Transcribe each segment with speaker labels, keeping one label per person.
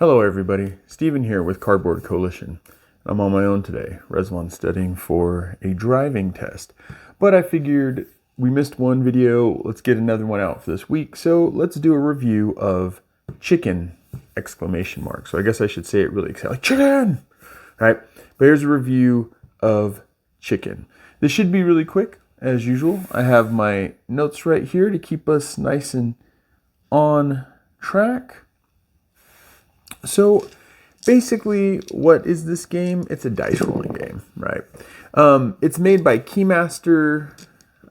Speaker 1: Hello everybody, Steven here with Cardboard Coalition. I'm on my own today. Reswan's studying for a driving test. But I figured we missed one video, let's get another one out for this week. So let's do a review of chicken! So I guess I should say it really excited, like chicken! Right? But here's a review of chicken. This should be really quick, as usual. I have my notes right here to keep us nice and on track. So basically, what is this game? It's a dice rolling game, right? It's made by Keymaster.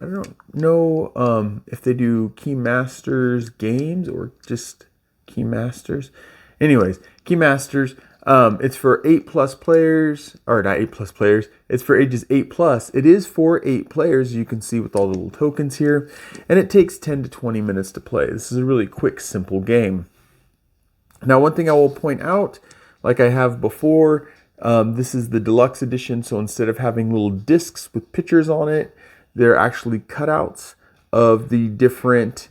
Speaker 1: I don't know if they do Keymasters games or just Keymasters. Anyways, Keymasters. It's for 8+ players, or not 8+ players. It's for ages 8+. It is for 8 players, as you can see with all the little tokens here, and it takes 10 to 20 minutes to play. This is a really quick, simple game. Now, one thing I will point out, like I have before, this is the deluxe edition. So instead of having little discs with pictures on it, they're actually cutouts of the different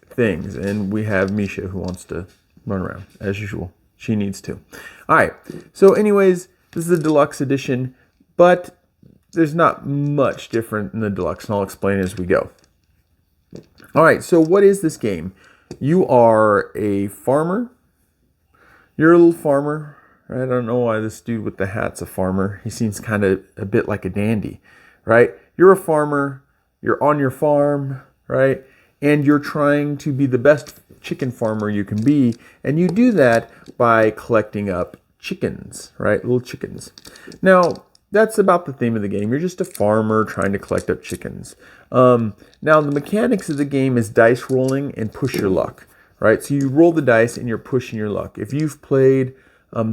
Speaker 1: things. And we have Misha who wants to run around as usual. She needs to. All right. So anyways, this is the deluxe edition, but there's not much different in the deluxe, and I'll explain as we go. All right. So what is this game? You are a farmer. You're a little farmer. Right? I don't know why this dude with the hat's a farmer. He seems kind of a bit like a dandy, right? You're a farmer. You're on your farm, right? And you're trying to be the best chicken farmer you can be. And you do that by collecting up chickens, right? Little chickens. Now, that's about the theme of the game. You're just a farmer trying to collect up chickens. Now, the mechanics of the game is dice rolling and push your luck, right? So you roll the dice and you're pushing your luck. If you've played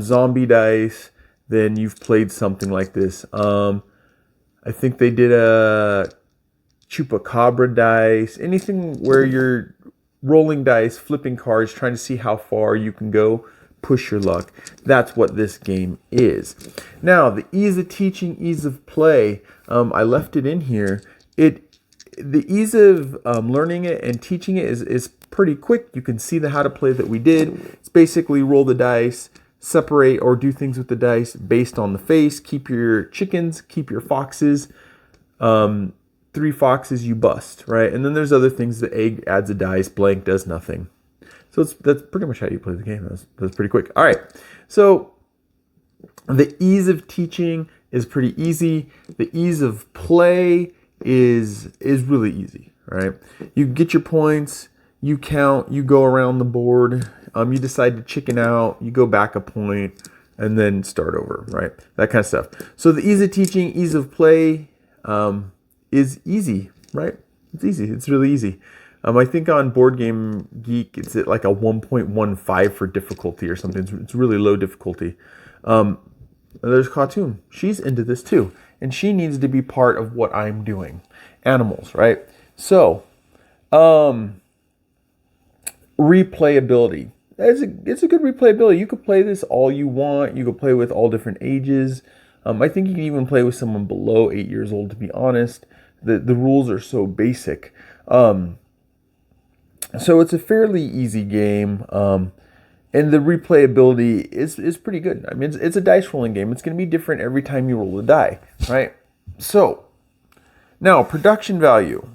Speaker 1: zombie dice, then you've played something like this. I think they did a chupacabra dice, anything where you're rolling dice, flipping cards, trying to see how far you can go. Push your luck. That's what this game is. Now, the ease of teaching, ease of play, I left it in here. The ease of learning it and teaching it is pretty quick. You can see the how to play that we did. It's basically roll the dice, separate or do things with the dice based on the face. Keep your chickens, keep your foxes. 3 foxes you bust, right? And then there's other things. The egg adds a dice, blank does nothing. So that's pretty much how you play the game. That's pretty quick. All right. So the ease of teaching is pretty easy. The ease of play is really easy, right? You get your points, you count, you go around the board, you decide to chicken out, you go back a point, and then start over, right? That kind of stuff. So the ease of teaching, ease of play is easy, right? It's easy. It's really easy. I think on Board Game Geek, it's at like a 1.15 for difficulty or something. It's really low difficulty. There's Khatun. She's into this too. And she needs to be part of what I'm doing. Animals, right? So, replayability. It's a good replayability. You could play this all you want. You could play with all different ages. I think you can even play with someone below 8 years old, to be honest. The rules are so basic. So it's a fairly easy game, and the replayability is pretty good. I mean, it's a dice rolling game. It's going to be different every time you roll the die, right? So, now, production value.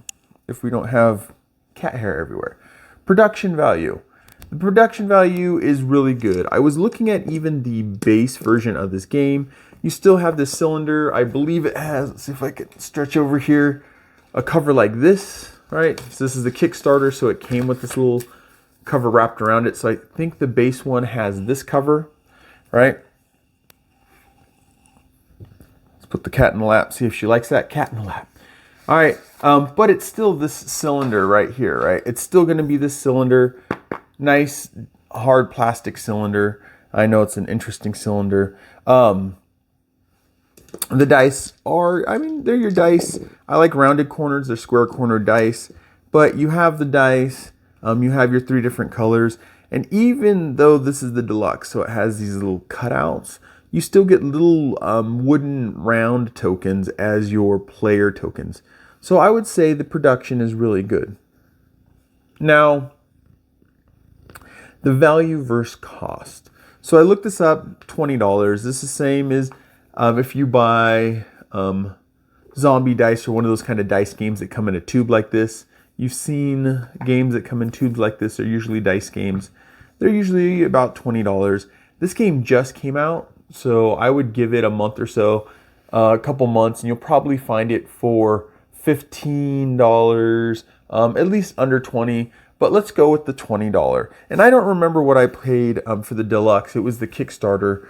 Speaker 1: If we don't have cat hair everywhere. Production value. The production value is really good. I was looking at even the base version of this game. You still have this cylinder. I believe it has, let's see if I can stretch over here, a cover like this. Right, so this is the Kickstarter, so it came with this little cover wrapped around it. So I think the base one has this cover, right? Let's put the cat in the lap, see if she likes that. Cat in the lap. All right, but it's still this cylinder right here, right? It's still going to be this cylinder, nice hard plastic cylinder. I know it's an interesting cylinder. The dice are, I mean, they're your dice. I like rounded corners. They're square corner dice. But you have the dice. You have your 3 different colors. And even though this is the deluxe, so it has these little cutouts, you still get little wooden round tokens as your player tokens. So I would say the production is really good. Now, the value versus cost. So I looked this up, $20. This is the same as if you buy zombie dice or one of those kind of dice games that come in a tube like this. You've seen games that come in tubes like this. They're usually dice games. They're usually about $20. This game just came out, so I would give it a month or so, a couple months, and you'll probably find it for $15, at least under $20. But let's go with the $20. And I don't remember what I paid for the deluxe. It was the Kickstarter.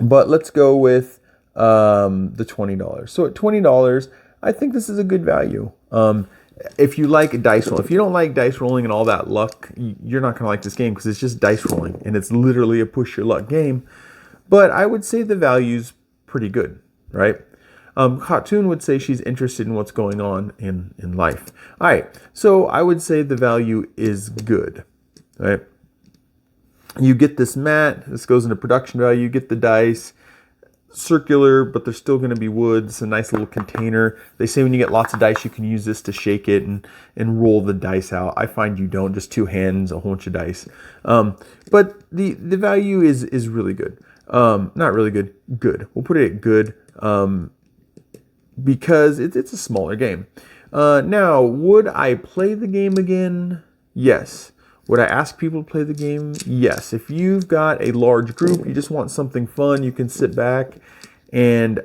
Speaker 1: But let's go with the $20. So at $20, I think this is a good value. If you like dice roll, if you don't like dice rolling and all that luck, you're not going to like this game because it's just dice rolling and it's literally a push your luck game. But I would say the value's pretty good, right? Khatun would say she's interested in what's going on in life. All right, so I would say the value is good, right? You get this mat. This goes into production value. You get the dice. Circular, but they're still going to be wood. It's a nice little container. They say when you get lots of dice, you can use this to shake it and roll the dice out. I find you don't. Just two hands, a whole bunch of dice. But the value is really good. Not really good. Good. We'll put it at good because it's a smaller game. Now, would I play the game again? Yes. Would I ask people to play the game? Yes. If you've got a large group, you just want something fun, you can sit back and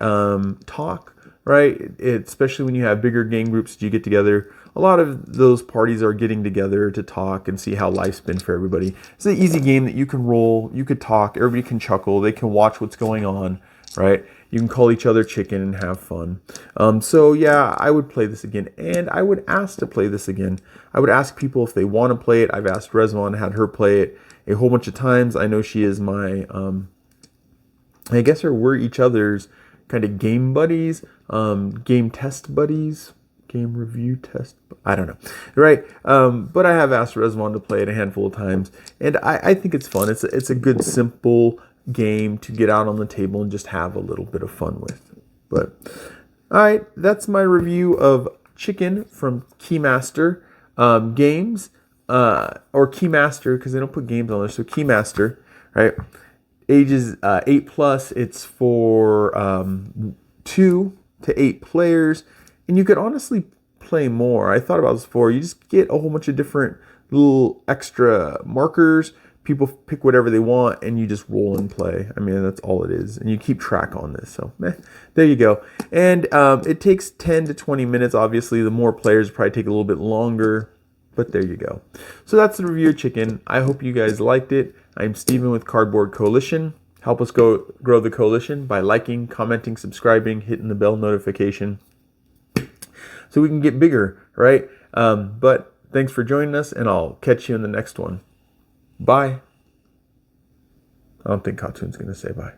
Speaker 1: talk, right? Especially when you have bigger game groups that you get together. A lot of those parties are getting together to talk and see how life's been for everybody. It's an easy game that you can roll, you could talk, everybody can chuckle, they can watch what's going on, right? You can call each other chicken and have fun. So yeah, I would play this again. And I would ask to play this again. I would ask people if they want to play it. I've asked Resmond, had her play it a whole bunch of times. I know she is my, I guess we're each other's kind of game buddies, game test buddies, game review test. I don't know, right? But I have asked Resmond to play it a handful of times. And I think it's fun. It's a good, simple game to get out on the table and just have a little bit of fun with. But all right, that's my review of Chicken from Keymaster games, or Keymaster because they don't put games on there. So Keymaster, right? Ages 8+. It's for 2 to 8 players, and you could honestly play more. I thought about this before. You just get a whole bunch of different little extra markers. People pick whatever they want, and you just roll and play. I mean, that's all it is. And you keep track on this. So, there you go. And it takes 10 to 20 minutes. Obviously, the more players probably take a little bit longer. But there you go. So that's the review of Chicken. I hope you guys liked it. I'm Steven with Cardboard Coalition. Help us grow the coalition by liking, commenting, subscribing, hitting the bell notification so we can get bigger, right? But thanks for joining us, and I'll catch you in the next one. Bye. I don't think Khatun's going to say bye.